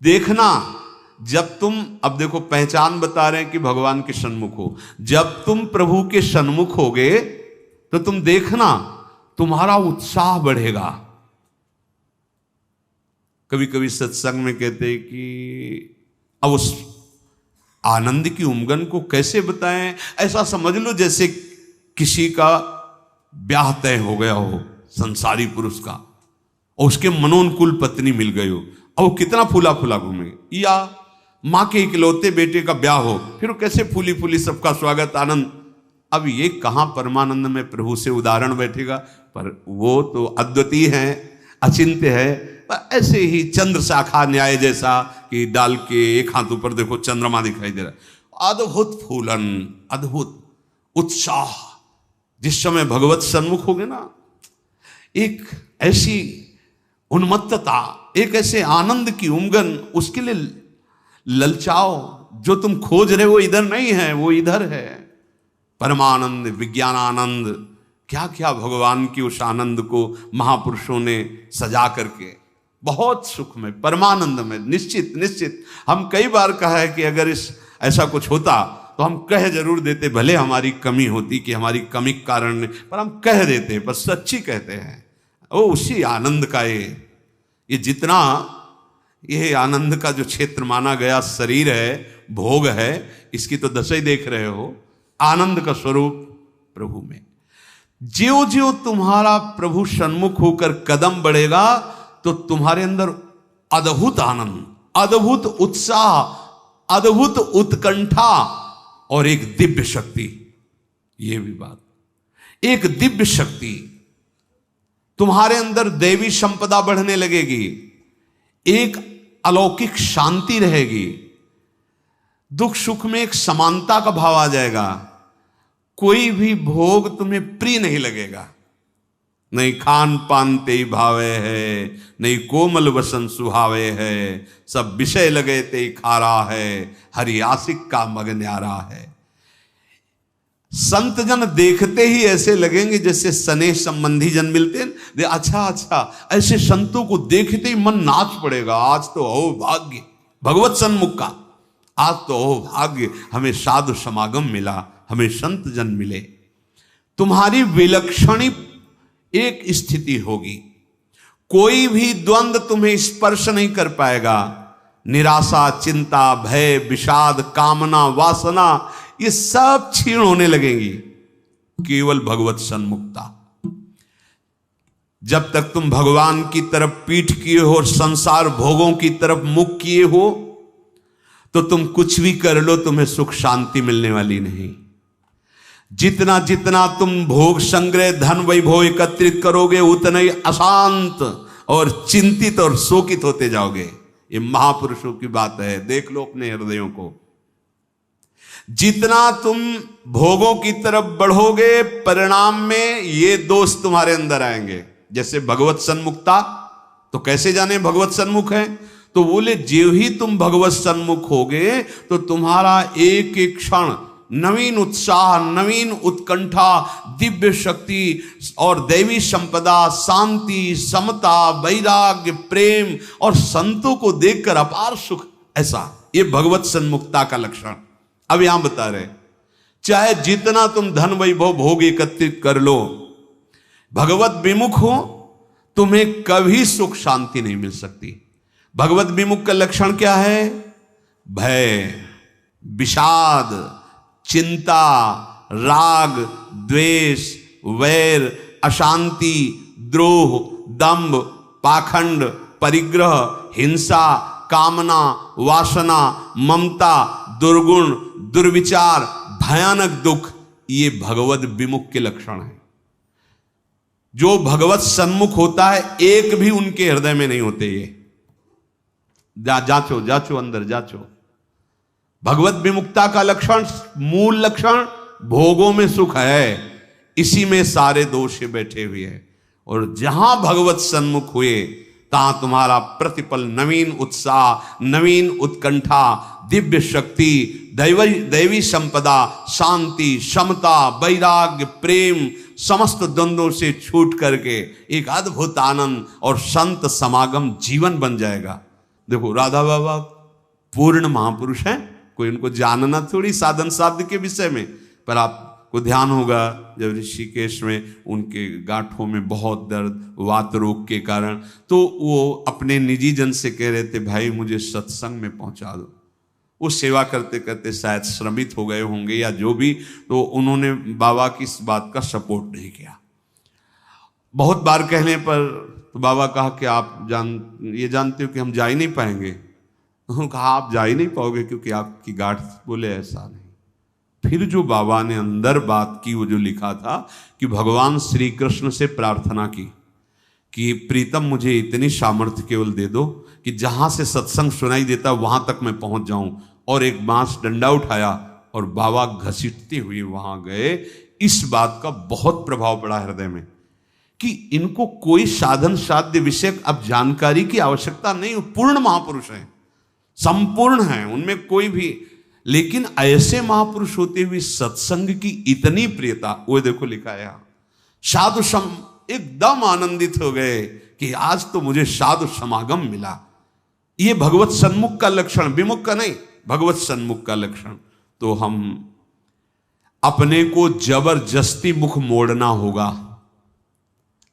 देखना, जब तुम, अब देखो पहचान बता रहे हैं कि भगवान के सन्मुख हो, जब तुम प्रभु के सन्मुख होगे तो तुम देखना तुम्हारा उत्साह बढ़ेगा। कभी कभी सत्संग में कहते हैं कि अब उस आनंद की उमंगन को कैसे बताएं, ऐसा समझ लो जैसे किसी का ब्याह तय हो गया हो संसारी पुरुष का, और उसके मनोनुकूल पत्नी मिल गई हो, और वो कितना फूला फूला घूमे, या माँ के इकलौते बेटे का ब्याह हो, फिर वो कैसे फूली फूली सबका स्वागत आनंद। अब ये कहाँ परमानंद में प्रभु से उदाहरण बैठेगा, पर वो तो अद्वितीय है, अचिंत्य है। पर ऐसे ही चंद्र शाखा न्याय जैसा कि डाल के एक हाथ ऊपर देखो चंद्रमा दिखाई दे रहा है, अद्भुत फूलन, अद्भुत उत्साह। जिस समय भगवत सन्मुख होगे ना, एक ऐसी उन्मत्तता, एक ऐसे आनंद की उमंगन, उसके लिए ललचाओ। जो तुम खोज रहे हो वो इधर नहीं है, वो इधर है। परमानंद, विज्ञानानंद, क्या क्या भगवान की उस आनंद को महापुरुषों ने सजा करके, बहुत सुख में, परमानंद में। निश्चित निश्चित हम कई बार कहा है कि अगर इस ऐसा कुछ होता तो हम कह जरूर देते, भले हमारी कमी होती कि हमारी कमी के कारण, पर हम कह देते, पर सच्ची कहते हैं। वो उसी आनंद का ये जितना ये आनंद का जो क्षेत्र माना गया शरीर है, भोग है, इसकी तो दशा ही देख रहे हो। आनंद का स्वरूप प्रभु में, ज्यों ज्यों तुम्हारा प्रभु सन्मुख होकर कदम बढ़ेगा तो तुम्हारे अंदर अद्भुत आनंद, अद्भुत उत्साह, अद्भुत उत्कंठा और एक दिव्य शक्ति। ये भी बात, एक दिव्य शक्ति तुम्हारे अंदर, दैवी संपदा बढ़ने लगेगी, एक अलौकिक शांति रहेगी, दुख सुख में एक समानता का भाव आ जाएगा। कोई भी भोग तुम्हें प्रिय नहीं लगेगा, नहीं खान पान ते भावे है, नहीं कोमल वसन सुहावे है, सब विषय लगे ते खारा है, हरि आशिक का मग न्यारा है। संत जन देखते ही ऐसे लगेंगे जैसे स्नेह संबंधी जन मिलते हैं। अच्छा अच्छा, ऐसे संतों को देखते ही मन नाच पड़ेगा, आज तो हो भाग्य भगवत सन्मुख का, आज तो हो भाग्य, हमें साधु समागम मिला, हमें संत जन मिले। तुम्हारी विलक्षणी एक स्थिति होगी, कोई भी द्वंद्व तुम्हें स्पर्श नहीं कर पाएगा। निराशा, चिंता, भय, विषाद, कामना, वासना, ये सब क्षीण होने लगेंगी, केवल भगवत सन्मुखता। जब तक तुम भगवान की तरफ पीठ किए हो और संसार भोगों की तरफ मुख किए हो, तो तुम कुछ भी कर लो, तुम्हें सुख शांति मिलने वाली नहीं। जितना जितना तुम भोग संग्रह, धन वैभव एकत्रित करोगे, उतना ही अशांत और चिंतित और शोकित होते जाओगे। ये महापुरुषों की बात है, देख लो अपने हृदयों को। जितना तुम भोगों की तरफ बढ़ोगे, परिणाम में ये दोष तुम्हारे अंदर आएंगे। जैसे भगवत सन्मुखता, तो कैसे जाने भगवत सन्मुख है? तो बोले ज्यों ही तुम भगवत सन्मुख होगे तो तुम्हारा एक एक क्षण नवीन उत्साह, नवीन उत्कंठा, दिव्य शक्ति और दैवी संपदा, शांति, समता, वैराग्य, प्रेम और संतों को देखकर अपार सुख, ऐसा ये भगवत सन्मुखता का लक्षण। अब यहां बता रहे, चाहे जितना तुम धन वैभव भोग एकत्रित कर लो, भगवत विमुख हो, तुम्हें कभी सुख शांति नहीं मिल सकती। भगवत विमुख का लक्षण क्या है? भय, विषाद, चिंता, राग, द्वेष, वैर, अशांति, द्रोह, दंभ, पाखंड, परिग्रह, हिंसा, कामना, वासना, ममता, दुर्गुण, दुर्विचार, भयानक दुख, ये भगवत विमुख के लक्षण हैं। जो भगवत सन्मुख होता है, एक भी उनके हृदय में नहीं होते। ये जांचो जांचो, अंदर जांचो। भगवत विमुक्ता का लक्षण, मूल लक्षण भोगों में सुख है, इसी में सारे दोष बैठे हुए हैं। और जहां भगवत सन्मुख हुए, तहां तुम्हारा प्रतिपल नवीन उत्साह, नवीन उत्कंठा, दिव्य शक्ति, दैवी संपदा, शांति, समता, वैराग्य, प्रेम, समस्त द्वंद्वों से छूट करके एक अद्भुत आनंद और संत समागम जीवन बन जाएगा। देखो राधा बाबा पूर्ण महापुरुष हैं, कोई उनको जानना थोड़ी साधन साध्य के विषय में, पर आपको ध्यान होगा जब ऋषिकेश में उनके गांठों में बहुत दर्द वात रोग के कारण, तो वो अपने निजी जन से कह रहे थे भाई मुझे सत्संग में पहुंचा दो। वो सेवा करते करते शायद श्रमित हो गए होंगे या जो भी, तो उन्होंने बाबा की इस बात का सपोर्ट नहीं किया। बहुत बार कहने पर तो बाबा कहा कि आप जानते हो कि हम जा ही नहीं पाएंगे। उन्होंने कहा आप जा ही नहीं पाओगे क्योंकि आपकी गांठ, बोले ऐसा नहीं। फिर जो बाबा ने अंदर बात की, वो जो लिखा था कि भगवान श्री कृष्ण से प्रार्थना की कि प्रीतम मुझे इतनी सामर्थ्य केवल दे दो कि जहां से सत्संग सुनाई देता वहां तक मैं पहुंच जाऊं, और एक बांस डंडा उठाया और बाबा घसीटते हुए वहां गए। इस बात का बहुत प्रभाव पड़ा हृदय में कि इनको कोई साधन साध्य विषय अब जानकारी की आवश्यकता नहीं, पूर्ण महापुरुष हैं, संपूर्ण हैं, उनमें कोई भी, लेकिन ऐसे महापुरुष होते हुए सत्संग की इतनी प्रियता, वो देखो लिखा है साधु सम, एकदम आनंदित हो गए कि आज तो मुझे साधु समागम मिला। ये भगवत सन्मुख का लक्षण, विमुख का नहीं, भगवत सन्मुख का लक्षण। तो हम अपने को जबरदस्ती मुख मोड़ना होगा।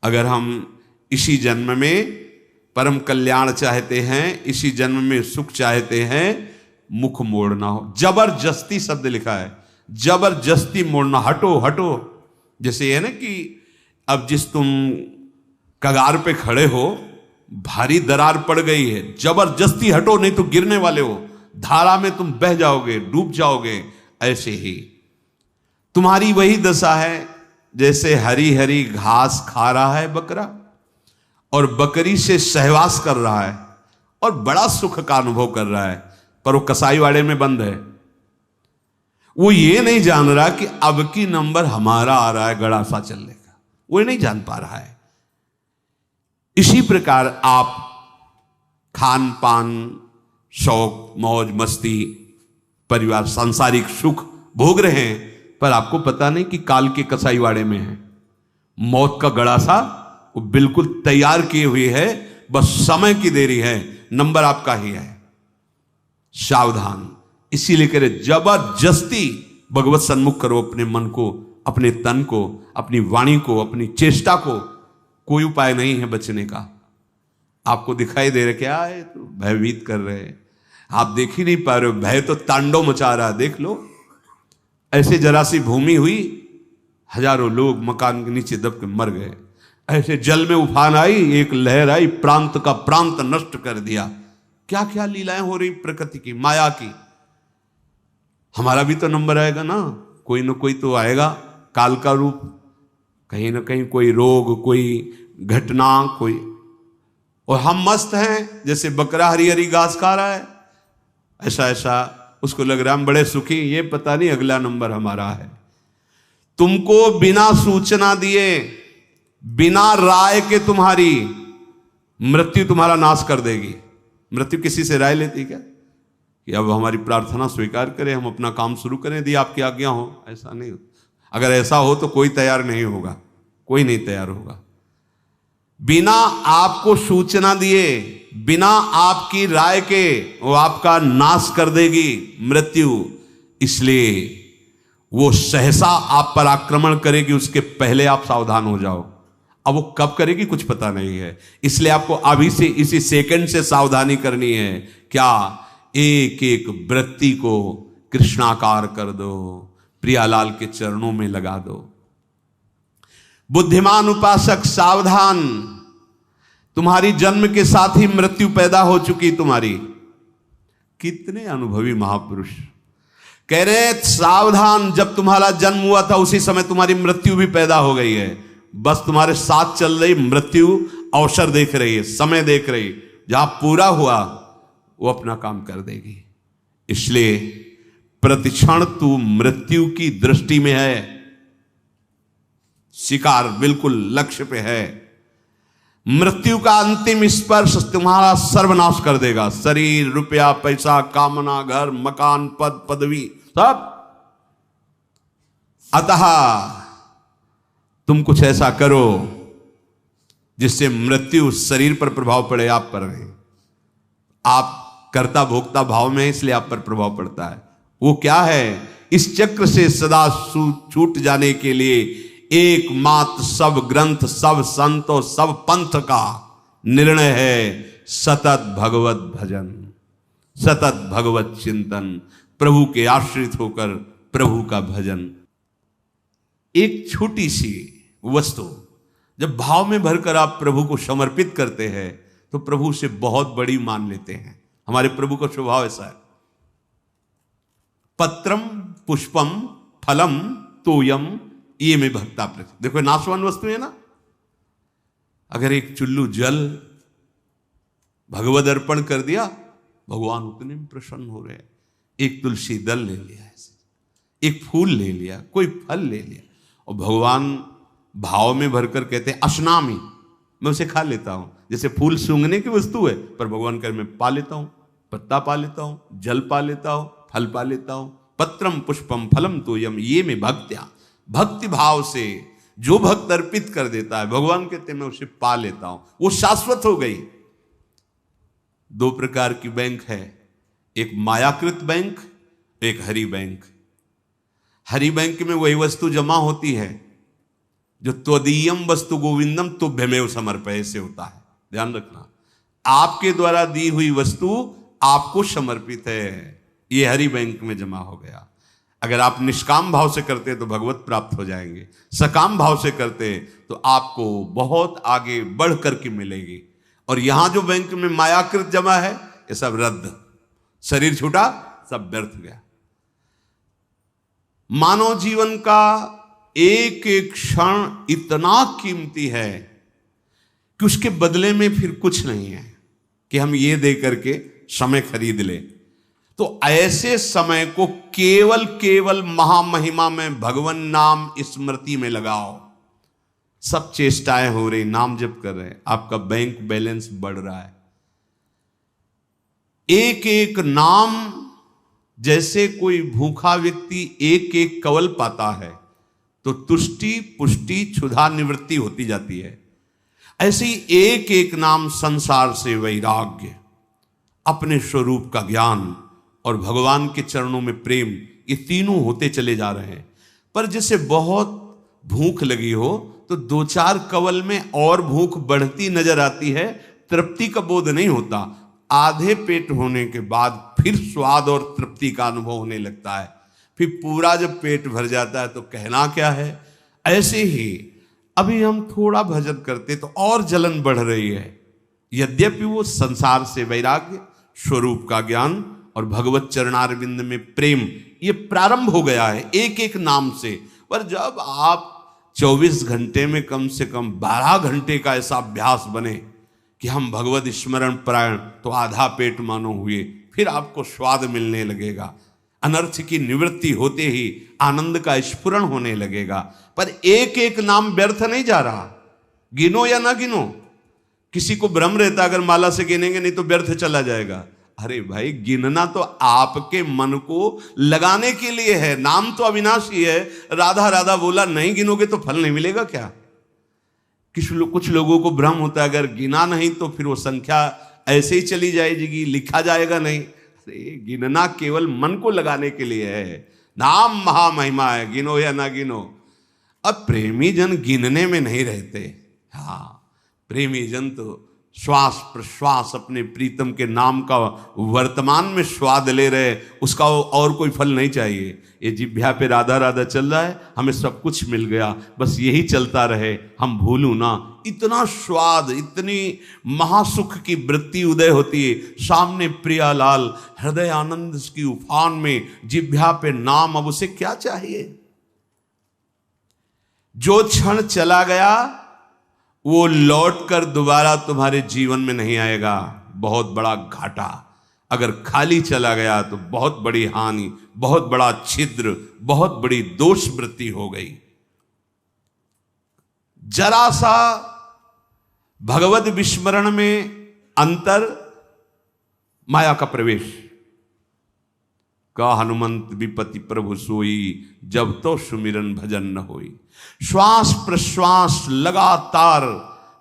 अगर हम इसी जन्म में परम कल्याण चाहते हैं, इसी जन्म में सुख चाहते हैं, मुख मोड़ना हो। जबरदस्ती शब्द लिखा है, जबरदस्ती मोड़ना, हटो हटो। जैसे ये ना कि अब जिस तुम कगार पे खड़े हो, भारी दरार पड़ गई है, जबरदस्ती हटो नहीं तो गिरने वाले हो, धारा में तुम बह जाओगे, डूब जाओगे। ऐसे ही तुम्हारी वही दशा है जैसे हरी हरी घास खा रहा है बकरा और बकरी से सहवास कर रहा है और बड़ा सुख का अनुभव कर रहा है, पर वो कसाईवाड़े में बंद है। वो ये नहीं जान रहा कि अब की नंबर हमारा आ रहा है गड़ासा चलने का, वो नहीं जान पा रहा है। इसी प्रकार आप खान पान, शौक, मौज मस्ती, परिवार, सांसारिक सुख भोग रहे हैं, पर आपको पता नहीं कि काल के कसाईवाड़े में है। मौत का गड़ासा वो बिल्कुल तैयार किए हुए है, बस समय की देरी है, नंबर आपका ही है। सावधान। इसीलिए कह रहे जबरदस्ती भगवत सन्मुख करो अपने मन को, अपने तन को, अपनी वाणी को, अपनी चेष्टा को। कोई उपाय नहीं है बचने का। आपको दिखाई दे रहा क्या है, तो भयभीत कर रहे हैं, आप देख ही नहीं पा रहे हो, भय तो तांडव मचा रहा है। देख लो, ऐसे जरा सी भूमि हुई, हजारों लोग मकान के नीचे दब के मर गए। ऐसे जल में उफान आई, एक लहर आई, प्रांत का प्रांत नष्ट कर दिया। क्या क्या लीलाएं हो रही प्रकृति की, माया की। हमारा भी तो नंबर आएगा ना, कोई ना कोई तो आएगा, काल का रूप, कहीं ना कहीं कोई रोग, कोई घटना, कोई, और हम मस्त हैं जैसे बकरा हरी हरी घास खा रहा है, ऐसा ऐसा उसको लग रहा है हम बड़े सुखी, ये पता नहीं अगला नंबर हमारा है। तुमको बिना सूचना दिए, बिना राय के तुम्हारी मृत्यु तुम्हारा नाश कर देगी। मृत्यु किसी से राय लेती क्या कि अब हमारी प्रार्थना स्वीकार करें, हम अपना काम शुरू करें, यदि आपकी आज्ञा हो? ऐसा नहीं। अगर ऐसा हो तो कोई तैयार नहीं होगा, कोई नहीं तैयार होगा। बिना आपको सूचना दिए, बिना आपकी राय के वो आपका नाश कर देगी मृत्यु। इसलिए वो सहसा आप पर आक्रमण करेगी, उसके पहले आप सावधान हो जाओ। अब वो कब करेगी कुछ पता नहीं है, इसलिए आपको अभी से, इसी सेकंड से सावधानी करनी है। क्या? एक एक वृत्ति को कृष्णाकार कर दो, प्रियालाल के चरणों में लगा दो। बुद्धिमान उपासक सावधान, तुम्हारी जन्म के साथ ही मृत्यु पैदा हो चुकी तुम्हारी। कितने अनुभवी महापुरुष कह रहे सावधान, जब तुम्हारा जन्म हुआ था उसी समय तुम्हारी मृत्यु भी पैदा हो गई है। बस तुम्हारे साथ चल रही मृत्यु अवसर देख रही है, समय देख रही, जहां पूरा हुआ वो अपना काम कर देगी। इसलिए प्रतिक्षण तू मृत्यु की दृष्टि में है, शिकार बिल्कुल लक्ष्य पे है। मृत्यु का अंतिम स्पर्श तुम्हारा सर्वनाश कर देगा। शरीर, रुपया, पैसा, कामना, घर, मकान, पद, पदवी, सब। अतः तुम कुछ ऐसा करो जिससे मृत्यु शरीर पर प्रभाव पड़े, आप पर नहीं। आप कर्ता भोक्ता भाव में, इसलिए आप पर प्रभाव पड़ता है। वो क्या है? इस चक्र से सदा छूट जाने के लिए एकमात्र सब ग्रंथ, सब संत और सब पंथ का निर्णय है सतत भगवत भजन, सतत भगवत चिंतन, प्रभु के आश्रित होकर प्रभु का भजन। एक छोटी सी वस्तु जब भाव में भरकर आप प्रभु को समर्पित करते हैं तो प्रभु उसे बहुत बड़ी मान लेते हैं। हमारे प्रभु का स्वभाव ऐसा है। पत्रम पुष्पम फलम तोयम ये में भक्ता प्रति। देखो नाशवान वस्तु है ना। अगर एक चुल्लू जल भगवद अर्पण कर दिया, भगवान उतने में प्रसन्न हो रहे हैं। एक तुलसी दल ले लिया, ऐसे एक फूल ले लिया, कोई फल ले लिया, और भगवान भाव में भरकर कहते हैं अश्नामी, मैं उसे खा लेता हूं। जैसे फूल सूंघने की वस्तु है, पर भगवान कह मैं पा लेता हूं, पत्ता पा लेता हूं, जल पा लेता हूं, फल पा लेता हूं। पत्रम पुष्पम फलम तोयम ये में भक्त्या, भक्ति भाव से जो भक्त अर्पित कर देता है, भगवान कहते हैं मैं उसे पा लेता हूं, वो शाश्वत हो गई। दो प्रकार की बैंक है, एक मायाकृत बैंक, एक हरि बैंक। हरि बैंक में वही वस्तु जमा होती है जो त्वदीयम वस्तु गोविंदम तुभ्यमेव समर्पय से होता है। ध्यान रखना, आपके द्वारा दी हुई वस्तु आपको समर्पित है, ये हरि बैंक में जमा हो गया। अगर आप निष्काम भाव से करते तो भगवत प्राप्त हो जाएंगे, सकाम भाव से करते तो आपको बहुत आगे बढ़ करके मिलेगी। और यहां जो बैंक में मायाकृत जमा है ये सब रद्द, शरीर छूटा, सब व्यर्थ गया। मानव जीवन का एक एक क्षण इतना कीमती है कि उसके बदले में फिर कुछ नहीं है कि हम ये दे करके समय खरीद ले। तो ऐसे समय को केवल केवल महामहिमा में भगवान नाम स्मृति में लगाओ। सब चेष्टाएं हो रही, नाम जप कर रहे हैं, आपका बैंक बैलेंस बढ़ रहा है। एक एक नाम, जैसे कोई भूखा व्यक्ति एक एक कवल पाता है तो तुष्टि पुष्टि क्षुधा निवृत्ति होती जाती है, ऐसे ही एक एक नाम संसार से वैराग्य, अपने स्वरूप का ज्ञान और भगवान के चरणों में प्रेम, ये तीनों होते चले जा रहे हैं। पर जैसे बहुत भूख लगी हो तो दो चार कवल में और भूख बढ़ती नजर आती है, तृप्ति का बोध नहीं होता। आधे पेट होने के बाद फिर स्वाद और तृप्ति का अनुभव होने लगता है। फिर पूरा जब पेट भर जाता है तो कहना क्या है। ऐसे ही अभी हम थोड़ा भजन करते तो और जलन बढ़ रही है। यद्यपि वो संसार से वैराग्य, स्वरूप का ज्ञान और भगवत चरणारविंद में प्रेम, ये प्रारंभ हो गया है एक एक नाम से। पर जब आप 24 घंटे में कम से कम 12 घंटे का ऐसा अभ्यास बने कि हम भगवत स्मरण परायण, तो आधा पेट मानो हुए, फिर आपको स्वाद मिलने लगेगा। अनर्थ की निवृत्ति होते ही आनंद का स्फुरण होने लगेगा। पर एक एक नाम व्यर्थ नहीं जा रहा, गिनो या ना गिनो। किसी को भ्रम रहता अगर माला से गिनेंगे नहीं तो व्यर्थ चला जाएगा। अरे भाई, गिनना तो आपके मन को लगाने के लिए है। नाम तो अविनाशी है। राधा राधा बोला, नहीं गिनोगे तो फल नहीं मिलेगा क्या? कुछ लोगों को भ्रम होता है अगर गिना नहीं तो फिर वो संख्या ऐसे ही चली जाएगी, लिखा जाएगा नहीं। अरे गिनना केवल मन को लगाने के लिए है। नाम महामहिमा है, गिनो या ना गिनो। अब प्रेमी जन गिनने में नहीं रहते। हाँ, प्रेमी जन तो श्वास प्रश्वास अपने प्रीतम के नाम का वर्तमान में स्वाद ले रहे, उसका और कोई फल नहीं चाहिए। ये जिह्वा पे राधा राधा चल रहा है, हमें सब कुछ मिल गया, बस यही चलता रहे, हम भूलूं ना। इतना स्वाद, इतनी महासुख की वृत्ति उदय होती है। सामने प्रियालाल हृदय आनंद की उफान में, जिह्वा पे नाम, अब उसे क्या चाहिए? जो क्षण चला गया वो लौटकर दोबारा तुम्हारे जीवन में नहीं आएगा। बहुत बड़ा घाटा। अगर खाली चला गया तो बहुत बड़ी हानि, बहुत बड़ा छिद्र, बहुत बड़ी दोष वृत्ति हो गई। जरा सा भगवत विस्मरण में अंतर, माया का प्रवेश। का हनुमंत विपति प्रभु सोई, जब तो सुमिरन भजन न होई। श्वास प्रश्वास लगातार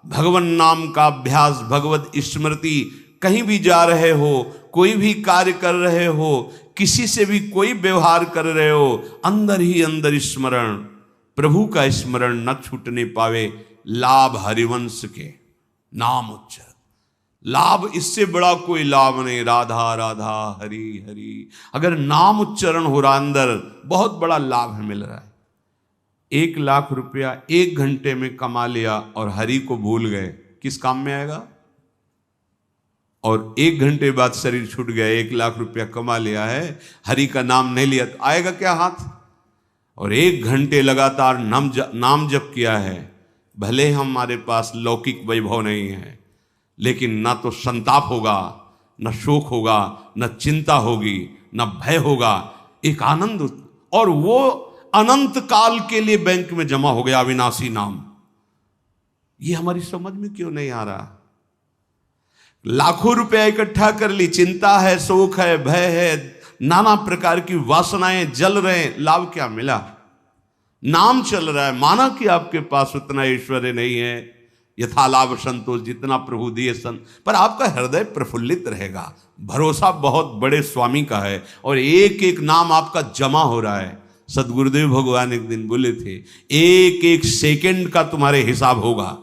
भगवन नाम का अभ्यास, भगवत स्मृति कहीं भी जा रहे हो, कोई भी कार्य कर रहे हो, किसी से भी कोई व्यवहार कर रहे हो, अंदर ही अंदर स्मरण, प्रभु का स्मरण न छूटने पावे। लाभ हरिवंश के नाम उच्चारण, लाभ इससे बड़ा कोई लाभ नहीं। राधा राधा हरि हरि, अगर नाम उच्चारण हो रहा अंदर, बहुत बड़ा लाभ मिल रहा है। 1 लाख रुपया 1 घंटे में कमा लिया और हरि को भूल गए, किस काम में आएगा? और 1 घंटे बाद शरीर छूट गया, 1 लाख रुपया कमा लिया है, हरि का नाम नहीं लिया, तो आएगा क्या हाथ? और 1 घंटे लगातार नाम जप किया है, भले हमारे पास लौकिक वैभव नहीं है, लेकिन ना तो संताप होगा, न शोक होगा, न चिंता होगी, न भय होगा, एक आनंद, और वो अनंत काल के लिए बैंक में जमा हो गया अविनाशी नाम। ये हमारी समझ में क्यों नहीं आ रहा? लाखों रुपया इकट्ठा कर ली, चिंता है, शोक है, भय है, नाना प्रकार की वासनाएं जल रहे, लाभ क्या मिला? नाम चल रहा है, माना कि आपके पास उतना ऐश्वर्य नहीं है, यथा लाभ संतोष, जितना प्रभु दिए पर आपका हृदय प्रफुल्लित रहेगा, भरोसा बहुत बड़े स्वामी का है, और एक एक नाम आपका जमा हो रहा है। सदगुरुदेव भगवान एक दिन बोले थे, एक एक सेकंड का तुम्हारे हिसाब होगा।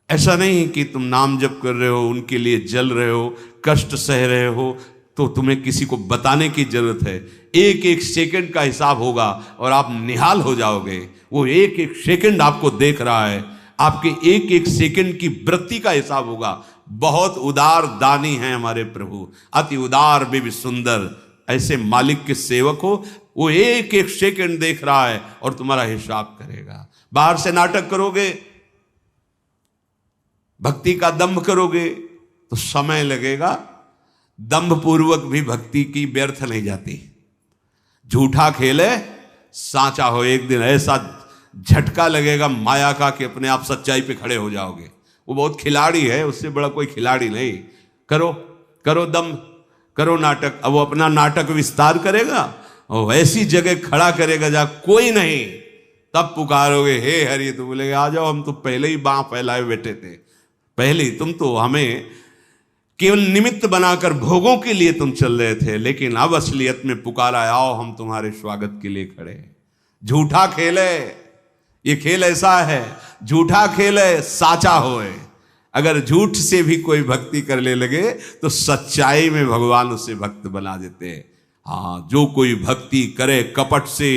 ऐसा नहीं कि तुम नाम जप कर रहे हो, उनके लिए जल रहे हो, कष्ट सह रहे हो, तो तुम्हें किसी को बताने की जरूरत है। एक एक सेकंड का हिसाब होगा और आप निहाल हो जाओगे। वो एक एक सेकंड आपको देख रहा है, आपके एक एक सेकंड की वृत्ति का हिसाब होगा। बहुत उदार दानी हैं हमारे प्रभु, अति उदार भी सुंदर। ऐसे मालिक के सेवक हो, वो एक एक सेकंड देख रहा है और तुम्हारा हिसाब करेगा। बाहर से नाटक करोगे, भक्ति का दंभ करोगे तो समय लगेगा, दंभ पूर्वक भी भक्ति की व्यर्थ नहीं जाती। झूठा खेले साचा हो, एक दिन ऐसा झटका लगेगा माया का कि अपने आप सच्चाई पे खड़े हो जाओगे। वो बहुत खिलाड़ी है, उससे बड़ा कोई खिलाड़ी नहीं। करो करो दम, करो नाटक। अब वो अपना नाटक विस्तार करेगा और ऐसी जगह खड़ा करेगा जहां कोई नहीं, तब पुकारोगे हे हरि, तो बोलेगे आ जाओ, हम तो पहले ही बांह फैलाए बैठे थे, पहले ही तुम तो हमें केवल निमित्त बनाकर भोगों के लिए तुम चल रहे थे, लेकिन अब असलियत में पुकारा, आओ हम तुम्हारे स्वागत के लिए खड़े। झूठा खेले, ये खेल ऐसा है, झूठा खेले साचा होए। अगर झूठ से भी कोई भक्ति करने लगे तो सच्चाई में भगवान उसे भक्त बना देते हैं। हाँ, जो कोई भक्ति करे कपट से,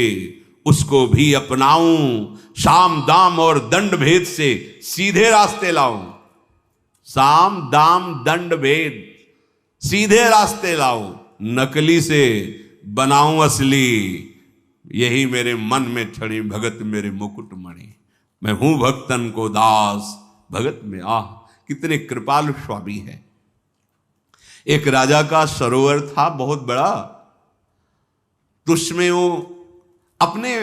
उसको भी अपनाऊं, साम दाम और दंड भेद से सीधे रास्ते लाऊं। साम दाम दंड भेद, सीधे रास्ते लाऊं, नकली से बनाऊं असली। यही मेरे मन में छड़ी भगत मेरे मुकुट मणि। मैं हूं भक्तन को दास, भगत में आह। कितने कृपालु स्वामी है। एक राजा का सरोवर था बहुत बड़ा, तो उसमें वो अपने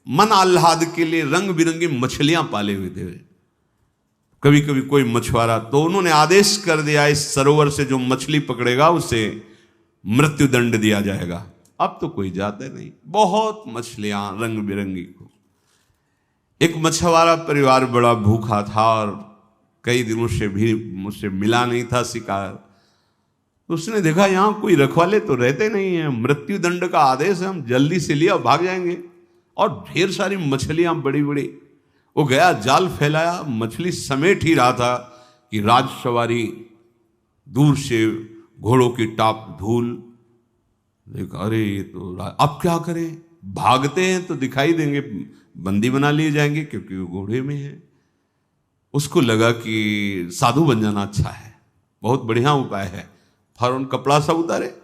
मन आह्लाद के लिए रंग बिरंगी मछलियां पाले हुए थे। कभी कभी कोई मछुआरा, तो उन्होंने आदेश कर दिया इस सरोवर से जो मछली पकड़ेगा उसे मृत्यु दंड दिया जाएगा। अब तो कोई जाता नहीं, बहुत मछलियां रंग बिरंगी को। एक मछुआरा परिवार बड़ा भूखा था और कई दिनों से भी मुझसे मिला नहीं था शिकार। तो उसने देखा यहां कोई रखवाले तो रहते नहीं है, मृत्यु दंड का आदेश है, हम जल्दी से लिया भाग जाएंगे। और ढेर सारी मछलियां बड़ी बड़ी। वो गया, जाल फैलाया, मछली समेट ही रहा था कि राजसवारी दूर से घोड़ों की टाप धूल। देखा, अरे ये तो अब क्या करें, भागते हैं तो दिखाई देंगे, बंदी बना लिए जाएंगे क्योंकि वो घोड़े में है। उसको लगा कि साधु बन जाना अच्छा है, बहुत बढ़िया उपाय है। फौरन कपड़ा सा उतारे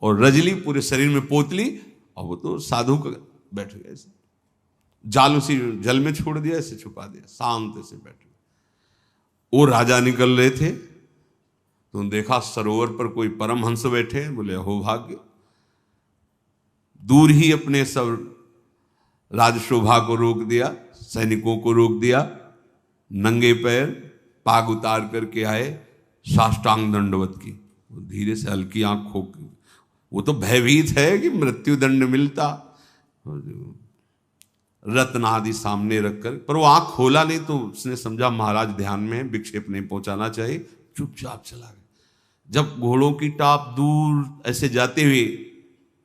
और रजली पूरे शरीर में पोतली, और वो तो साधु का बैठ गए, जाल उसी जल में छोड़ दिया, ऐसे छुपा दिया, शांत से बैठ गए। वो राजा निकल रहे थे तो देखा सरोवर पर कोई परमहंस बैठे। बोले हो भाग्य। दूर ही अपने सब राजशोभा को रोक दिया, सैनिकों को रोक दिया, नंगे पैर पाग उतार करके आए, साष्टांग दंडवत की। धीरे से हल्की आंख खोल, वो तो भयभीत है कि मृत्यु दंड मिलता। रत्न आदि सामने रखकर, पर वो आंख खोला नहीं, तो उसने समझा महाराज ध्यान में है, विक्षेप नहीं पहुंचाना चाहिए, चुपचाप चला गया। जब घोड़ों की टाप दूर ऐसे जाते हुए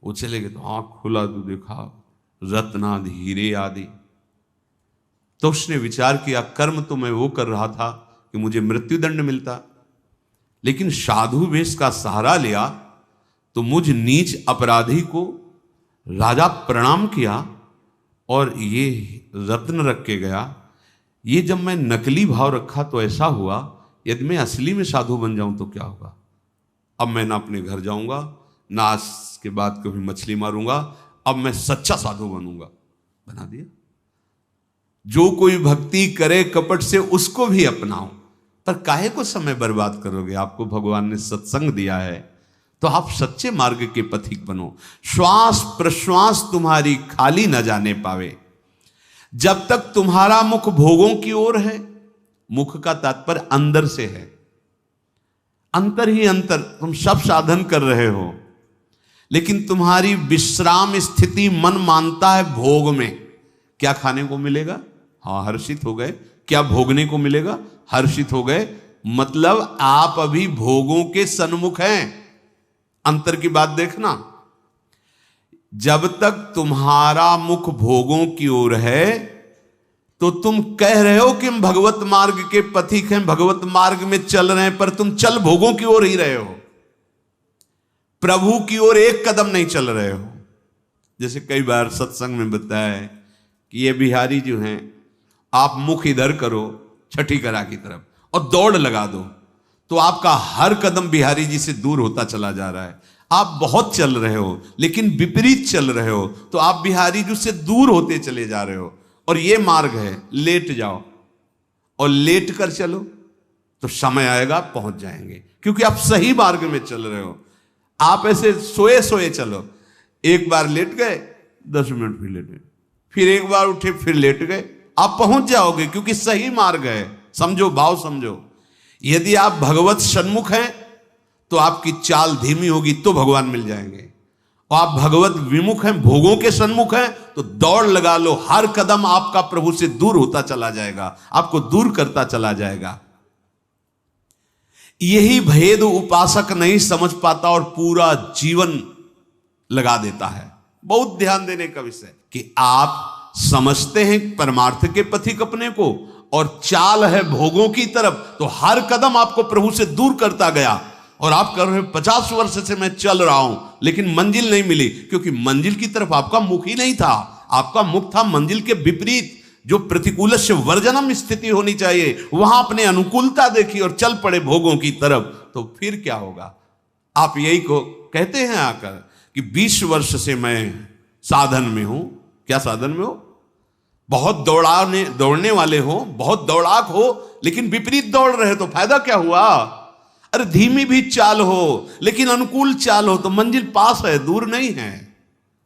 वो चले गए तो आंख खुला तो देखा रत्नादि हीरे आदि। तो उसने विचार किया कर्म तो मैं वो कर रहा था कि मुझे मृत्युदंड मिलता, लेकिन साधु वेश का सहारा लिया तो मुझ नीच अपराधी को राजा प्रणाम किया और ये रत्न रख के गया। ये जब मैं नकली भाव रखा तो ऐसा हुआ, यदि मैं असली में साधु बन जाऊं तो क्या होगा। अब मैं ना अपने घर जाऊंगा, ना आज के बाद कभी मछली मारूंगा, अब मैं सच्चा साधु बनूंगा। बना दिया। जो कोई भक्ति करे कपट से उसको भी अपनाओ, पर काहे को समय बर्बाद करोगे। आपको भगवान ने सत्संग दिया है तो आप सच्चे मार्ग के पथिक बनो। श्वास प्रश्वास तुम्हारी खाली न जाने पावे। जब तक तुम्हारा मुख भोगों की ओर है, मुख का तात्पर्य अंदर से है, अंतर ही अंतर, तुम सब साधन कर रहे हो लेकिन तुम्हारी विश्राम स्थिति मन मानता है भोग में। क्या खाने को मिलेगा, हाँ हर्षित हो गए। क्या भोगने को मिलेगा, हर्षित हो गए। मतलब आप अभी भोगों के सन्मुख हैं। अंतर की बात देखना। जब तक तुम्हारा मुख भोगों की ओर है तो तुम कह रहे हो कि हम भगवत मार्ग के पथिक हैं, भगवत मार्ग में चल रहे हैं, पर तुम चल भोगों की ओर ही रहे हो, प्रभु की ओर एक कदम नहीं चल रहे हो। जैसे कई बार सत्संग में बताया है कि ये बिहारी जो हैं, आप मुख इधर करो छठी करा की तरफ और दौड़ लगा दो तो आपका हर कदम बिहारी जी से दूर होता चला जा रहा है। आप बहुत चल रहे हो लेकिन विपरीत चल रहे हो तो आप बिहारी जी से दूर होते चले जा रहे हो। और ये मार्ग है, लेट जाओ और लेट कर चलो तो समय आएगा पहुंच जाएंगे, क्योंकि आप सही मार्ग में चल रहे हो। आप ऐसे सोए सोए चलो, एक बार लेट गए 10 मिनट फिर लेट गए, फिर एक बार उठे फिर लेट गए, आप पहुंच जाओगे क्योंकि सही मार्ग है। समझो, भाव समझो। यदि आप भगवत सन्मुख हैं तो आपकी चाल धीमी होगी तो भगवान मिल जाएंगे, और आप भगवत विमुख हैं, भोगों के सन्मुख हैं तो दौड़ लगा लो। हर कदम आपका प्रभु से दूर होता चला जाएगा, आपको दूर करता चला जाएगा। यही भेद उपासक नहीं समझ पाता और पूरा जीवन लगा देता है। बहुत ध्यान देने का विषय कि आप समझते हैं परमार्थ के पथिक अपने को और चाल है भोगों की तरफ, तो हर कदम आपको प्रभु से दूर करता गया और आप कर रहे 50 वर्ष से मैं चल रहा हूं लेकिन मंजिल नहीं मिली, क्योंकि मंजिल की तरफ आपका मुख ही नहीं था। आपका मुख था मंजिल के विपरीत। जो प्रतिकूल से वर्जनम स्थिति होनी चाहिए, वहां अपने अनुकूलता देखी और चल पड़े भोगों की तरफ, तो फिर क्या होगा। आप यही को कहते हैं आकर कि 20 वर्ष से मैं साधन में हूं। क्या साधन में हो? बहुत दौड़ने वाले हो, बहुत दौड़ाक हो, लेकिन विपरीत दौड़ रहे तो फायदा क्या हुआ। अरे धीमी भी चाल हो लेकिन अनुकूल चाल हो तो मंजिल पास है, दूर नहीं है।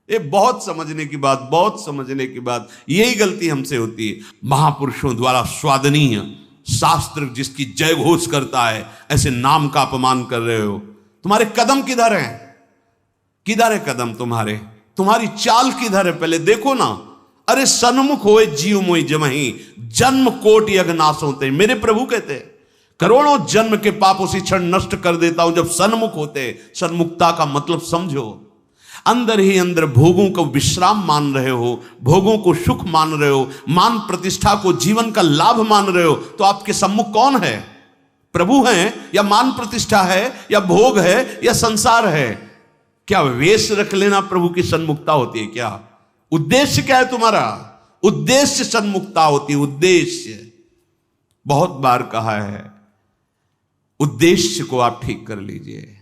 ये बहुत समझने की बात, बहुत समझने की बात। यही गलती हमसे होती है। महापुरुषों द्वारा स्वादनीय शास्त्र जिसकी जय घोष करता है, ऐसे नाम का अपमान कर रहे हो। तुम्हारे कदम किधर हैं? किधर है कदम तुम्हारे? तुम्हारी चाल किधर है? पहले देखो ना। अरे सन्मुख होए जीव मोई जमही, जन्म कोट यज्ञ नाश होते। मेरे प्रभु कहते हैं करोड़ों जन्म के पाप उसी क्षण नष्ट कर देता हूं जब सन्मुख होते। सन्मुखता का मतलब समझो। अंदर ही अंदर भोगों को विश्राम मान रहे हो, भोगों को सुख मान रहे हो, मान प्रतिष्ठा को जीवन का लाभ मान रहे हो, तो आपके सम्मुख कौन है? प्रभु हैं या मान प्रतिष्ठा है या भोग है या संसार है? क्या वेश रख लेना प्रभु की सन्मुखता होती है? क्या उद्देश्य क्या है तुम्हारा? उद्देश्य सन्मुखता होती है। उद्देश्य बहुत बार कहा है, उद्देश्य को आप ठीक कर लीजिए।